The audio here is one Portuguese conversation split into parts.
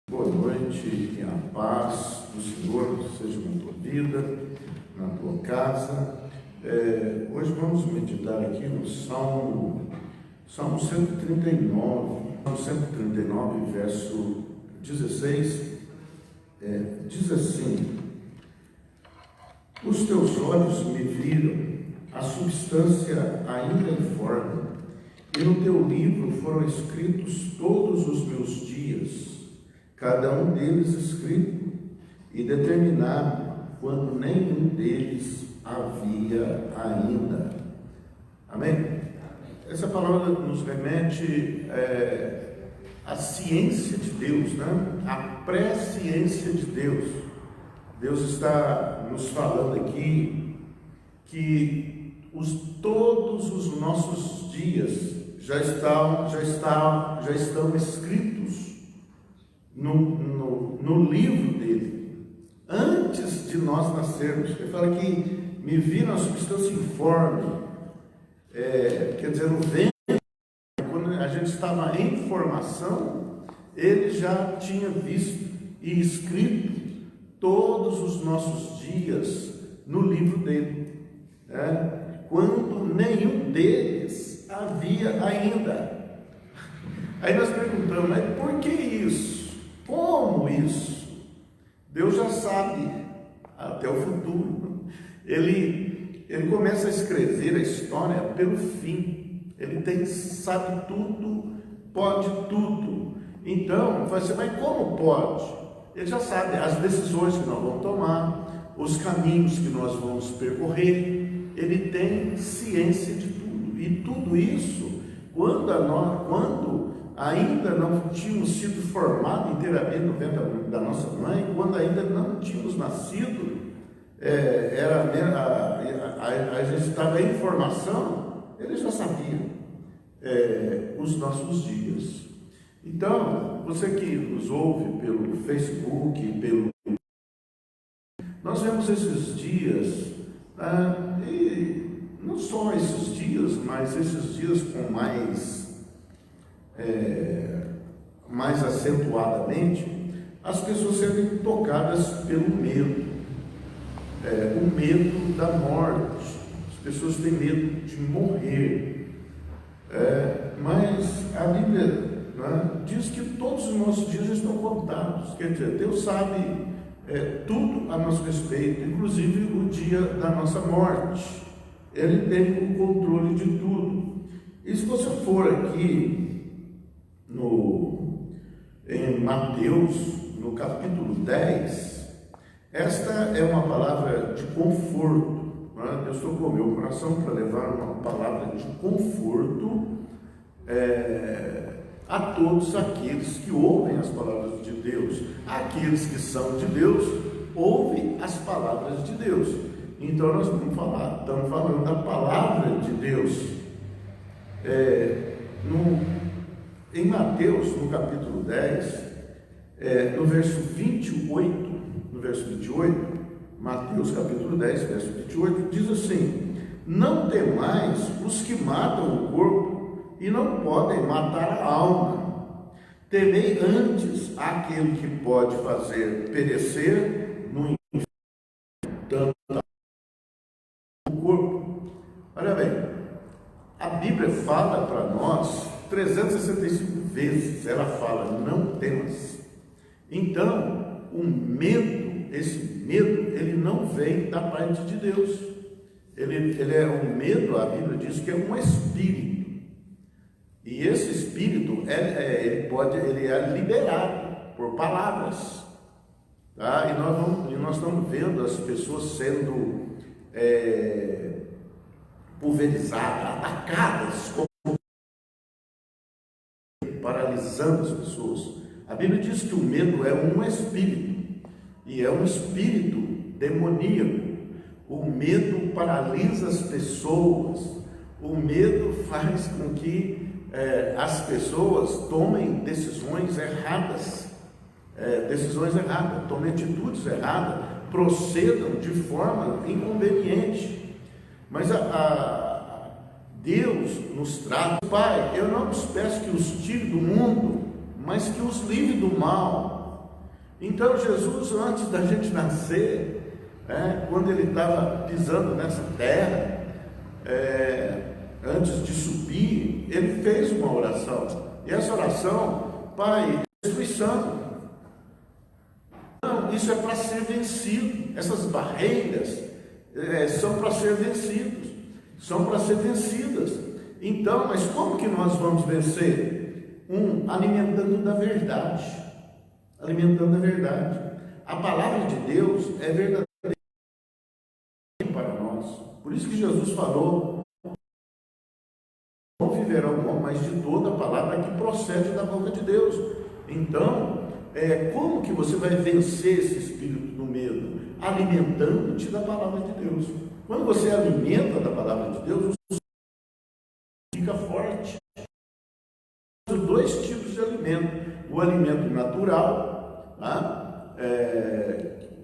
Boa noite e a paz do Senhor seja na tua vida, na tua casa. Hoje vamos meditar aqui no Salmo 139, verso 16, diz assim: os teus olhos me viram, a substância ainda informe, e no teu livro foram escritos todos os meus dias, cada um deles escrito e determinado, quando nenhum deles havia ainda. Amém? Essa palavra nos remete à ciência de Deus, né? À presciência de Deus. Deus está nos falando aqui que todos os nossos dias já estão escritos no livro dele, antes de nós nascermos. Ele fala que me viram a substância informe, quer dizer, no ventre, quando a gente estava em formação, ele já tinha visto e escrito todos os nossos dias no livro dele, quando nenhum deles havia ainda. Aí nós perguntamos, mas por que isso? Como isso? Deus já sabe até o futuro. Ele começa a escrever a história pelo fim. Ele sabe tudo, pode tudo. Então, vai ser, mas como pode? Ele já sabe as decisões que nós vamos tomar, os caminhos que nós vamos percorrer. Ele tem ciência de tudo. E tudo isso, quando ainda não tínhamos sido formados inteiramente no ventre da nossa mãe, quando ainda não tínhamos nascido, a gente estava em formação, ele já sabia os nossos dias. Então, você que nos ouve pelo Facebook, nós vemos esses dias, e não só esses dias, mas esses dias com mais acentuadamente, as pessoas sendo tocadas pelo medo, o medo da morte. As pessoas têm medo de morrer, mas a Bíblia diz que todos os nossos dias estão contados. Quer dizer, Deus sabe tudo a nosso respeito, inclusive o dia da nossa morte. Ele tem o controle de tudo. E se você for aqui em Mateus, no capítulo 10, esta é uma palavra de conforto. Deus tocou meu coração para levar uma palavra de conforto a todos aqueles que ouvem as palavras de Deus. Aqueles que são de Deus ouvem as palavras de Deus. Então nós estamos falando da palavra de Deus. Em Mateus, no capítulo 10, no verso 28, Mateus capítulo 10, verso 28, diz assim: não temais os que matam o corpo e não podem matar a alma. Temei antes aquele que pode fazer perecer no inferno tanto o corpo. Olha bem, a Bíblia fala para nós 365 vezes, ela fala, não temas. Então, esse medo, ele não vem da parte de Deus. Ele é um medo, a Bíblia diz que é um espírito. E esse espírito, ele é liberado por palavras. Tá? E nós estamos vendo as pessoas sendo pulverizadas, atacadas, paralisando as pessoas. A Bíblia diz que o medo é um espírito, e é um espírito demoníaco. O medo paralisa as pessoas. O medo faz com que as pessoas tomem decisões erradas, tomem atitudes erradas, procedam de forma inconveniente. Mas Deus nos trata: Pai, eu não vos peço que os tire do mundo, mas que os livre do mal. Então Jesus, antes da gente nascer, quando ele estava pisando nessa terra, antes de subir, ele fez uma oração. E essa oração: Pai, Espírito Santo. Não, isso é para ser vencido. Essas barreiras são para ser vencidos, são para ser vencidas. Então, mas como que nós vamos vencer? Alimentando da verdade. Alimentando a verdade. A palavra de Deus é verdadeira para nós. Por isso que Jesus falou: não viverá o homem, mas de toda a palavra que procede da boca de Deus. Então, como que você vai vencer esse espírito do medo? Alimentando-te da palavra de Deus. Quando você alimenta da palavra de Deus, você fica forte. Tem dois tipos de alimento: o alimento natural,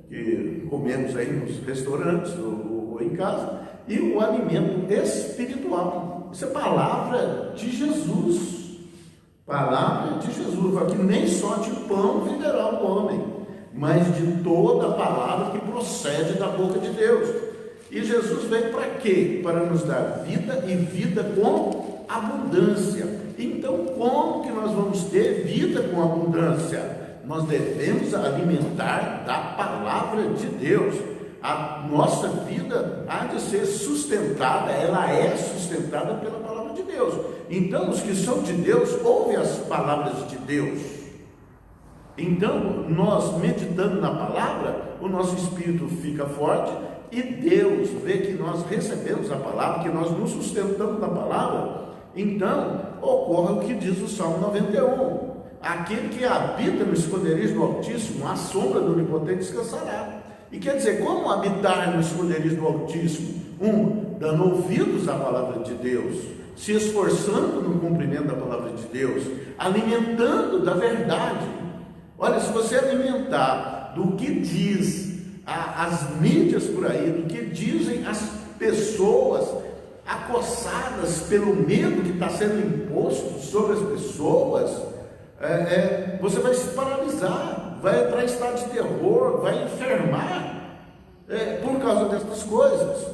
que comemos aí nos restaurantes ou em casa, e o alimento espiritual. Isso é palavra de Jesus. Palavra de Jesus. Fala que nem só de pão viverá o homem, mas de toda a palavra que procede da boca de Deus. E Jesus veio para quê? Para nos dar vida, e vida com abundância. Então, como que nós vamos ter vida com abundância? Nós devemos alimentar da palavra de Deus. A nossa vida há de ser sustentada, ela é sustentada pela palavra de Deus. Então, os que são de Deus ouvem as palavras de Deus. Então, nós meditando na palavra, o nosso espírito fica forte, e Deus vê que nós recebemos a palavra, que nós nos sustentamos na palavra. Então, ocorre o que diz o Salmo 91: aquele que habita no esconderijo do Altíssimo, à sombra do Onipotente descansará. E quer dizer, como habitar no esconderijo do Altíssimo? Dando ouvidos à palavra de Deus, se esforçando no cumprimento da palavra de Deus, alimentando da verdade. Olha, se você alimentar do que diz as mídias por aí, do que dizem as pessoas acossadas pelo medo que está sendo imposto sobre as pessoas, você vai se paralisar, vai entrar em estado de terror, vai enfermar por causa dessas coisas.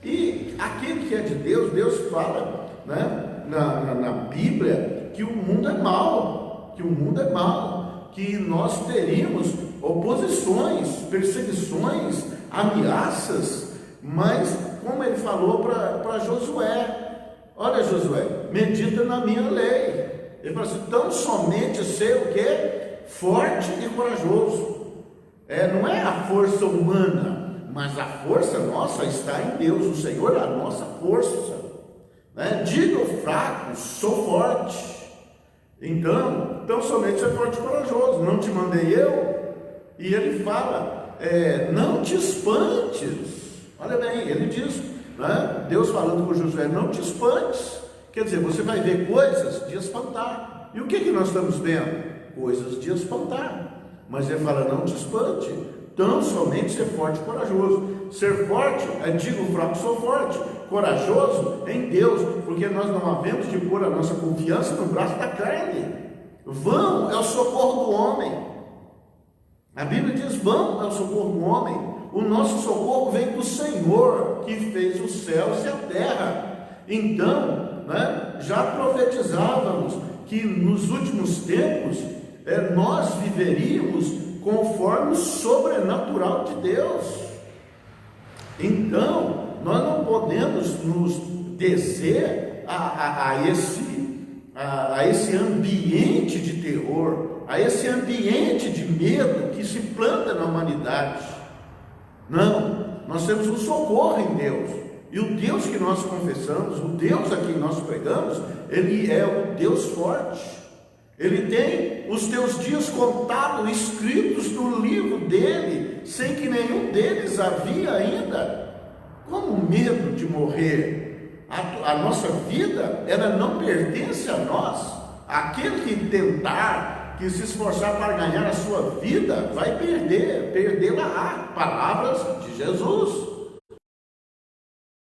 E aquele que é de Deus, Deus fala, na Bíblia, que o mundo é mau, que nós teríamos oposições, perseguições, ameaças, mas como ele falou para Josué: olha, Josué, medita na minha lei. Ele falou assim: tão somente ser o quê? Forte e corajoso. Não é a força humana, mas a força nossa está em Deus. O Senhor é a nossa força. Diga ao fraco: sou forte. Então, tão somente ser forte e corajoso. Não te mandei eu? E ele fala: não te espantes. Olha bem, ele diz, Deus falando com Josué: não te espantes. Quer dizer, você vai ver coisas de espantar. E o que nós estamos vendo? Coisas de espantar. Mas ele fala: não te espante, tão somente ser forte e corajoso. Ser forte, digo fraco, sou forte. Corajoso em Deus, porque nós não havemos de pôr a nossa confiança no braço da carne. Vão é o socorro do homem. A Bíblia diz: vão é o socorro do homem. O nosso socorro vem do Senhor, que fez os céus e a terra. Então, já profetizávamos que nos últimos tempos nós viveríamos conforme o sobrenatural de Deus. Então, nós não podemos nos descer a esse ambiente de terror, a esse ambiente de medo que se planta na humanidade. Não, nós temos um socorro em Deus. E o Deus que nós confessamos, o Deus a quem nós pregamos, Ele é o Deus forte. Ele tem os teus dias contados, escritos no livro dele, sem que nenhum deles havia ainda. Como medo de morrer? A nossa vida, ela não pertence a nós. Aquele que tentar, que se esforçar para ganhar a sua vida, vai perdê-la. Palavras de Jesus.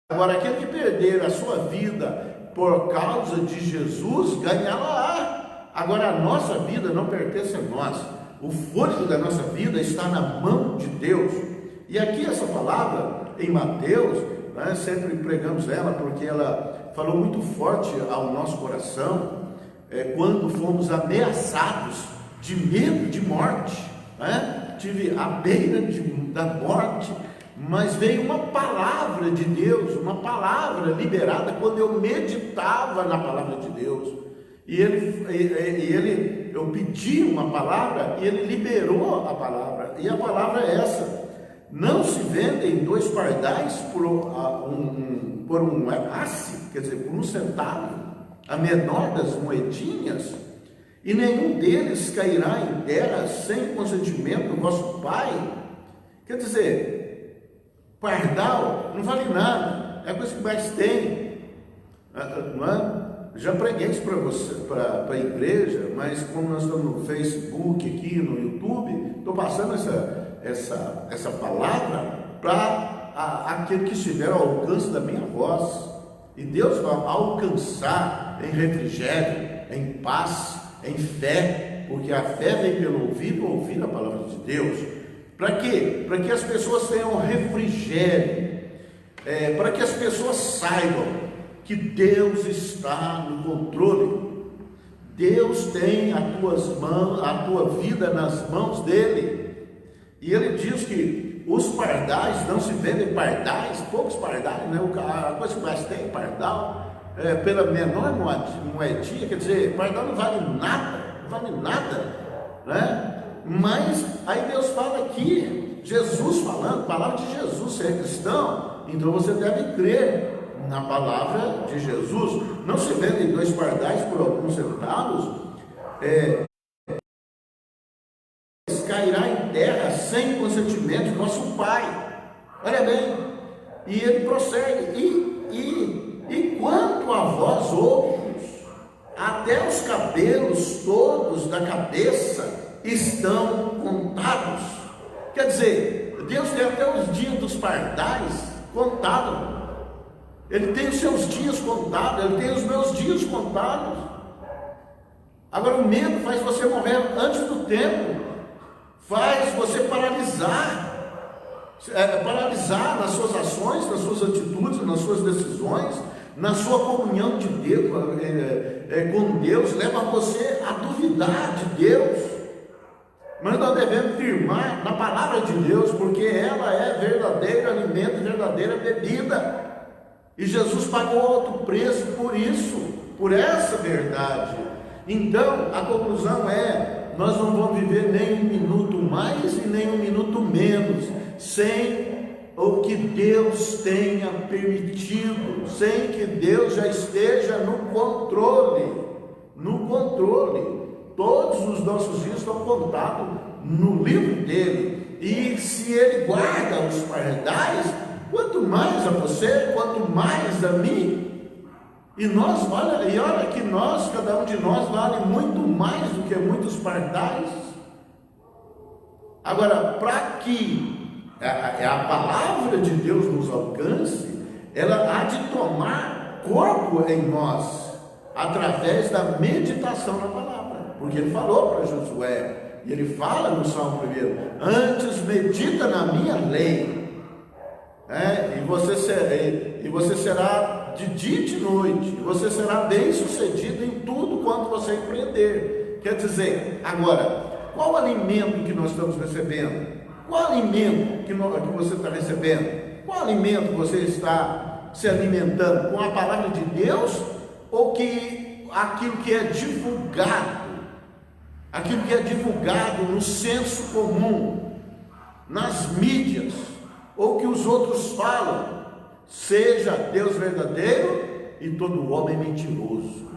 Agora, aquele que perder a sua vida por causa de Jesus, ganhá-la. Agora, a nossa vida não pertence a nós. o fôlego da nossa vida está na mão de Deus. E aqui essa palavra em Mateus, né, sempre pregamos ela porque ela falou muito forte ao nosso coração, quando fomos ameaçados de medo de morte, né? Tive à beira da morte, mas veio uma palavra de Deus, uma palavra liberada quando eu meditava na palavra de Deus. Eu pedi uma palavra e ele liberou a palavra. E a palavra é essa: não se vendem 2 pardais por um asse, quer dizer, por 1 centavo, a menor das moedinhas, e nenhum deles cairá em terra sem consentimento do vosso Pai. Quer dizer, pardal não vale nada, é a coisa que mais tem, não é? Já preguei isso para você, para a igreja, mas como nós estamos no Facebook, aqui no YouTube, estou passando essa palavra para aquele que estiver ao alcance da minha voz. E Deus vai alcançar em refrigério, em paz, em fé, porque a fé vem pelo ouvir a palavra de Deus. Para quê? Para que as pessoas tenham refrigério, para que as pessoas saibam que Deus está no controle. Deus tem a tua vida nas mãos dele. E ele diz que os pardais não se vendem pardais, poucos pardais, né? A coisa que mais tem pardal, pela menor moedinha, quer dizer, pardal não vale nada, né? Mas aí Deus fala aqui, Jesus falando, palavra de Jesus. Você é cristão, então você deve crer na palavra de Jesus. Não se vendem 2 pardais por alguns centavos, cairá em terra sem consentimento do nosso Pai. Olha bem, e ele prossegue, e quanto a vós outros, até os cabelos todos da cabeça estão contados. Quer dizer, Deus tem até os dias dos pardais contados. Ele tem os seus dias contados, ele tem os meus dias contados. Agora o medo faz você morrer antes do tempo, faz você paralisar nas suas ações, nas suas atitudes, nas suas decisões, na sua comunhão de Deus, com Deus, leva você a duvidar de Deus. Mas nós devemos firmar na palavra de Deus, porque ela é verdadeiro alimento, verdadeira bebida. E Jesus pagou alto preço por isso, por essa verdade. Então, a conclusão é: nós não vamos viver nem 1 minuto mais e nem 1 minuto menos, sem o que Deus tenha permitido, sem que Deus já esteja no controle. Todos os nossos dias estão contados no livro dele. E se ele guarda os pardais, quanto mais a você, quanto mais a mim. E olha que nós, cada um de nós, vale muito mais do que muitos pardais. Agora, para que a palavra de Deus nos alcance, ela há de tomar corpo em nós, através da meditação na palavra. Porque ele falou para Josué, e ele fala no Salmo 1: antes medita na minha lei, e você será de dia e de noite, e você será bem sucedido em tudo quanto você empreender. Quer dizer, agora, qual alimento que nós estamos recebendo? Qual alimento que você está recebendo? Qual alimento você está se alimentando? Com a palavra de Deus, ou aquilo que é divulgado? Aquilo que é divulgado no senso comum, nas mídias, ou que os outros falam, seja Deus verdadeiro e todo homem mentiroso.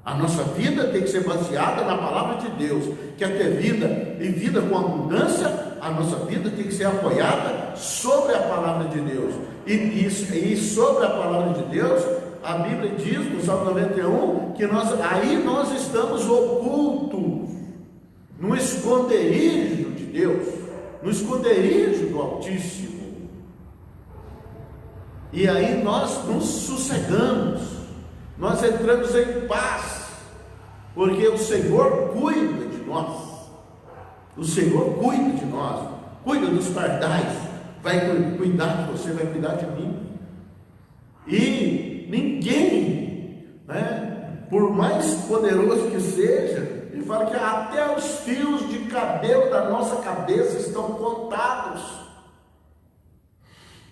A nossa vida tem que ser baseada na palavra de Deus. Quer ter vida e vida com abundância, a nossa vida tem que ser apoiada sobre a palavra de Deus. E sobre a palavra de Deus, a Bíblia diz no Salmo 91 que nós estamos ocultos no esconderijo de Deus, no esconderijo do Altíssimo. E aí nós nos sossegamos, nós entramos em paz, porque o Senhor cuida de nós. O Senhor cuida de nós, cuida dos pardais, vai cuidar de você, vai cuidar de mim. E ninguém, né, por mais poderoso que seja, ele fala que até os fios de cabelo da nossa cabeça estão contados.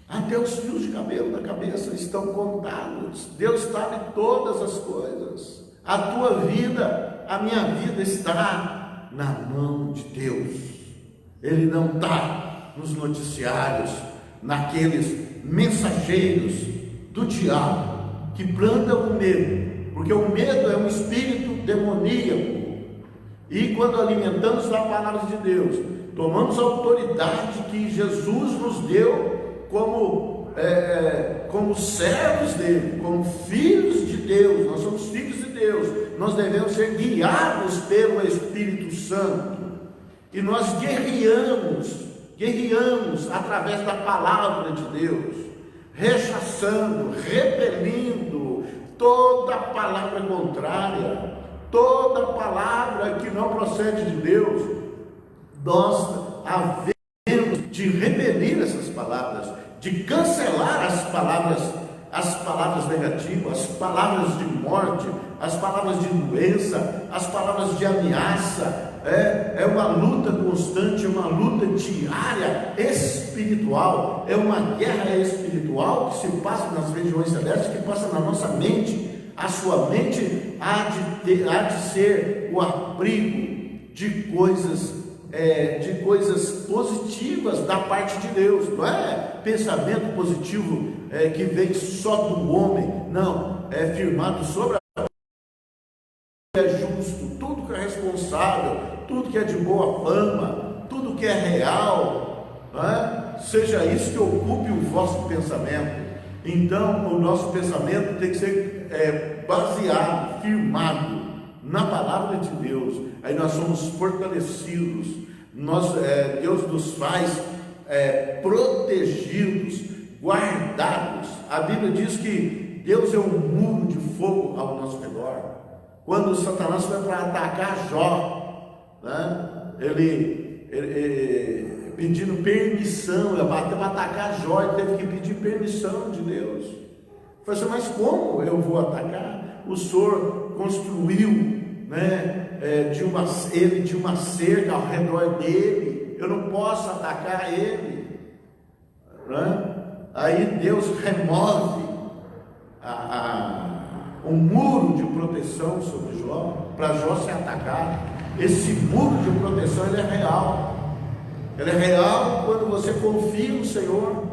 Até os fios de cabelo da cabeça estão contados. Deus sabe todas as coisas. A tua vida, a minha vida está na mão de Deus. Ele não está nos noticiários, naqueles mensageiros do diabo que plantam o medo, porque o medo é um espírito demoníaco. E quando alimentamos a palavra de Deus, tomamos a autoridade que Jesus nos deu como servos dele, como filhos de Deus. Nós somos filhos de Deus, nós devemos ser guiados pelo Espírito Santo, e nós guerreamos através da palavra de Deus, rechaçando, repelindo toda palavra contrária, toda palavra que não procede de Deus. Nós havemos de repelir essas palavras, de cancelar as palavras negativas, as palavras de morte, as palavras de doença, as palavras de ameaça. É uma luta constante, é uma luta diária espiritual, é uma guerra espiritual que se passa nas regiões celestes, que passa na nossa mente. A sua mente há de ser o abrigo de coisas positivas da parte de Deus. Não é pensamento positivo que vem só do homem, não, é firmado sobre a é justo, tudo que é responsável, tudo que é de boa fama, tudo que é real, seja isso que ocupe o vosso pensamento. Então, o nosso pensamento tem que ser baseado, firmado na palavra de Deus. Aí nós somos fortalecidos, Deus nos faz protegidos, guardados. A Bíblia diz que Deus é um muro de fogo ao nosso redor. Quando Satanás foi para atacar Jó, ele pedindo permissão, ele bateu para atacar Jó, ele teve que pedir permissão de Deus. Ele falou assim: mas como eu vou atacar? O Senhor construiu ele de uma cerca ao redor dele, eu não posso atacar ele. Aí Deus remove um muro de proteção sobre Jó, para Jó ser atacado. Esse muro de proteção, ele é real. Ele é real quando você confia no Senhor.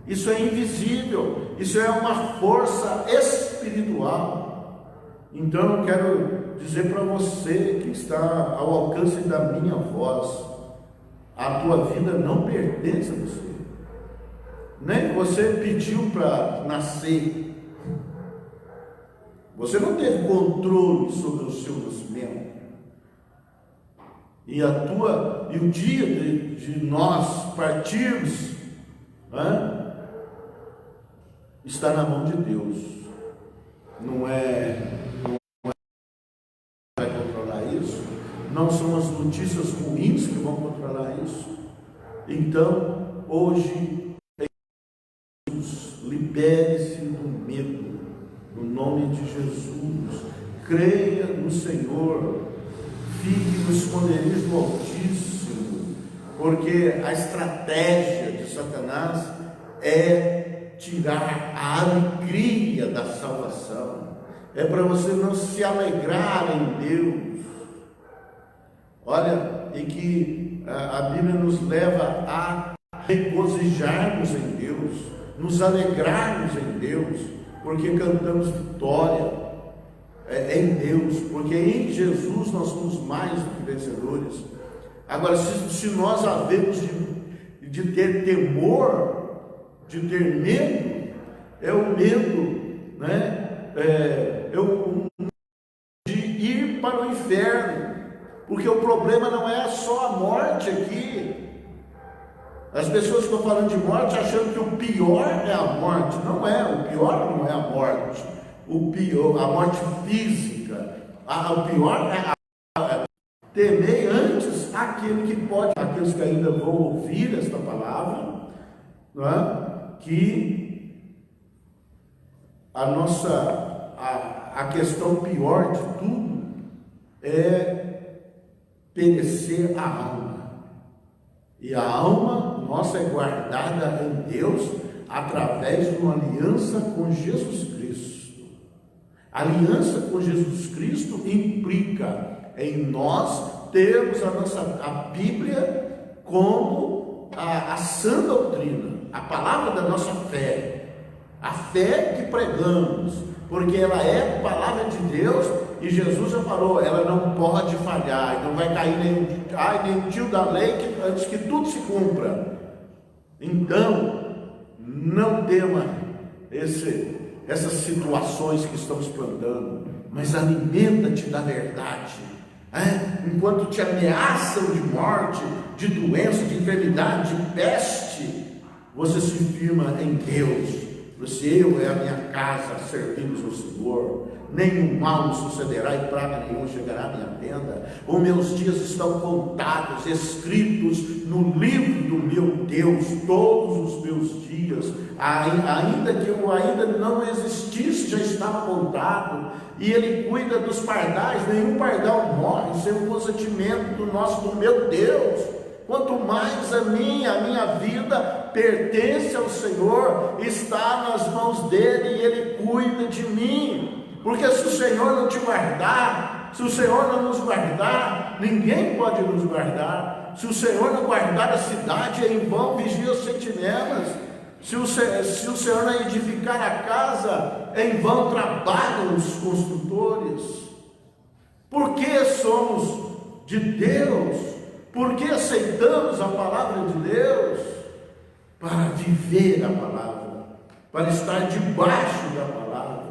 Isso é invisível, isso é uma força espiritual. Então eu quero dizer para você que está ao alcance da minha voz: a tua vida não pertence a você, nem você pediu para nascer. Você não teve controle sobre o seu nascimento. E o dia de nós partirmos está na mão de Deus. Não vai controlar isso. Não são as notícias ruins que vão controlar isso. Então, hoje, libere-se do medo. No nome de Jesus, creia no Senhor, fique no esconderijo do Altíssimo, porque a estratégia de Satanás é tirar a alegria da salvação, é para você não se alegrar em Deus. Olha, e que a Bíblia nos leva a regozijarmos em Deus, nos alegrarmos em Deus, porque cantamos vitória em Deus, porque em Jesus nós somos mais do que vencedores. Agora, se nós havemos de ter temor, de ter medo, é o medo, de ir para o inferno, porque o problema não é só a morte aqui. As pessoas estão falando de morte achando que o pior é a morte. Não é, o pior não é a morte. O pior, a morte física. O pior é temei antes aquele que pode, aqueles que ainda vão ouvir esta palavra, não é? Que a questão pior de tudo é perecer a alma. E a alma nossa é guardada em Deus através de uma aliança com Jesus Cristo. A aliança com Jesus Cristo implica em nós termos a Bíblia como a sã doutrina, a palavra da nossa fé, a fé que pregamos, porque ela é palavra de Deus e Jesus já falou, ela não pode falhar, não vai cair nenhum tio da lei antes que tudo se cumpra. Então, não tema essas situações que estamos plantando, mas alimenta-te da verdade. Enquanto te ameaçam de morte, de doença, de enfermidade, de peste, você se firma em Deus. Se eu e a minha casa servimos o Senhor, nenhum mal nos sucederá e praga nenhuma chegará à minha tenda. Os meus dias estão contados, escritos no livro do meu Deus, todos os meus dias, ainda que eu ainda não existisse, já estava contado. E Ele cuida dos pardais, nenhum pardal morre sem o consentimento do meu Deus. Quanto mais a minha vida pertence ao Senhor, está nas mãos dEle e Ele cuida de mim. Porque se o Senhor não te guardar, se o Senhor não nos guardar, ninguém pode nos guardar. Se o Senhor não guardar a cidade, é em vão vigia os sentinelas. Se o Senhor não edificar a casa, é em vão trabalham os construtores. Porque somos de Deus, porque aceitamos a palavra de Deus, para viver a palavra, para estar debaixo da palavra.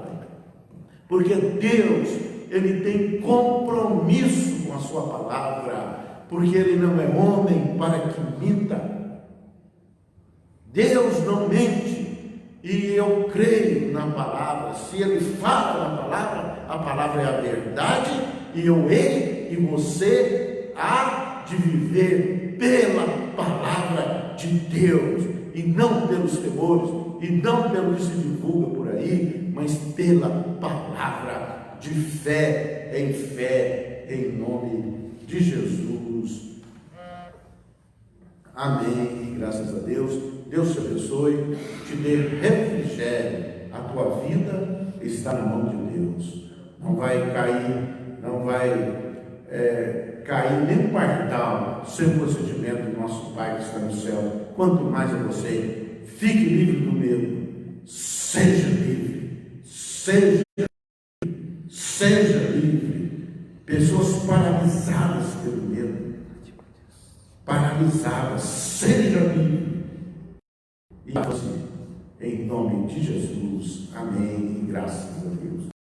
Porque Deus, Ele tem compromisso com a sua palavra, porque Ele não é homem para que minta. Deus não mente, e eu creio na palavra. Se Ele fala na palavra, a palavra é a verdade, e eu hei e você há de viver pela palavra de Deus, e não pelos temores, e não pelo que se divulga por aí, mas pela palavra de fé, em nome de Jesus. Amém, e graças a Deus. Deus te abençoe, te dê refrigério. A tua vida está na mão de Deus. Não vai cair nem um pardal sem o procedimento do nosso Pai que está no céu. Quanto mais a você, fique livre do medo. Seja livre. Seja livre. Pessoas paralisadas pelo medo. Paralisadas. Seja livre. E assim, em nome de Jesus, amém, e graças a Deus.